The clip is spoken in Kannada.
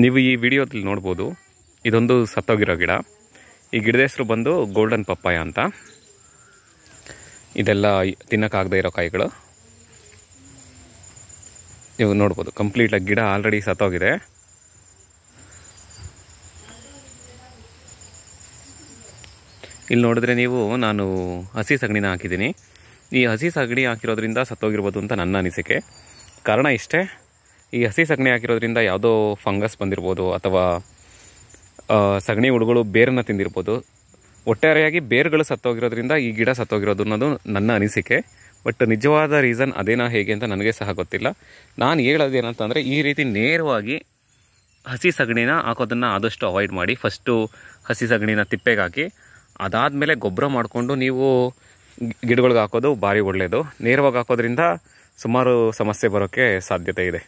ನೀವು ಈ ವಿಡಿಯೋದಲ್ಲಿ ನೋಡ್ಬೋದು, ಇದೊಂದು ಸತ್ತೋಗಿರೋ ಗಿಡ. ಈ ಗಿಡದ ಹೆಸರು ಬಂದು ಗೋಲ್ಡನ್ ಪಪ್ಪಾಯ ಅಂತ. ಇದೆಲ್ಲ ತಿನ್ನೋಕ್ಕಾಗದೇ ಇರೋ ಕಾಯಿಗಳು. ನೀವು ನೋಡ್ಬೋದು, ಕಂಪ್ಲೀಟಾಗಿ ಗಿಡ ಆಲ್ರೆಡಿ ಸತ್ತೋಗಿದೆ. ಇಲ್ಲಿ ನೋಡಿದ್ರೆ ನೀವು, ನಾನು ಹಸಿ ಸಗಣಿನ ಹಾಕಿದ್ದೀನಿ. ಈ ಹಸಿ ಸಗಣಿ ಹಾಕಿರೋದ್ರಿಂದ ಸತ್ತೋಗಿರ್ಬೋದು ಅಂತ ನನ್ನ ಅನಿಸಿಕೆ. ಕಾರಣ ಇಷ್ಟೇ, ಈ ಹಸಿ ಸಗಣಿ ಹಾಕಿರೋದ್ರಿಂದ ಯಾವುದೋ ಫಂಗಸ್ ಬಂದಿರ್ಬೋದು ಅಥವಾ ಸಗಣಿ ಹುಳುಗಳು ಬೇರನ್ನು ತಿಂದಿರ್ಬೋದು. ಒಟ್ಟಾರೆಯಾಗಿ ಬೇರುಗಳು ಸತ್ತೋಗಿರೋದ್ರಿಂದ ಈ ಗಿಡ ಸತ್ತೋಗಿರೋದು ಅನ್ನೋದು ನನ್ನ ಅನಿಸಿಕೆ. ಬಟ್ ನಿಜವಾದ ರೀಸನ್ ಅದೇನೋ ಹೇಗೆ ಅಂತ ನನಗೆ ಸಹ ಗೊತ್ತಿಲ್ಲ. ನಾನು ಹೇಳೋದೇನಂತಂದರೆ, ಈ ರೀತಿ ನೇರವಾಗಿ ಹಸಿ ಸಗಣಿನ ಹಾಕೋದನ್ನು ಆದಷ್ಟು ಅವಾಯ್ಡ್ ಮಾಡಿ. ಫಸ್ಟು ಹಸಿ ಸಗಣಿನ ತಿಪ್ಪೆಗೆ ಹಾಕಿ, ಅದಾದಮೇಲೆ ಗೊಬ್ಬರ ಮಾಡಿಕೊಂಡು ನೀವು ಗಿಡಗಳಿಗೆ ಹಾಕೋದು ಭಾರಿ ಒಳ್ಳೆಯದು. ನೇರವಾಗಿ ಹಾಕೋದ್ರಿಂದ ಸುಮಾರು ಸಮಸ್ಯೆ ಬರೋಕ್ಕೆ ಸಾಧ್ಯತೆ ಇದೆ.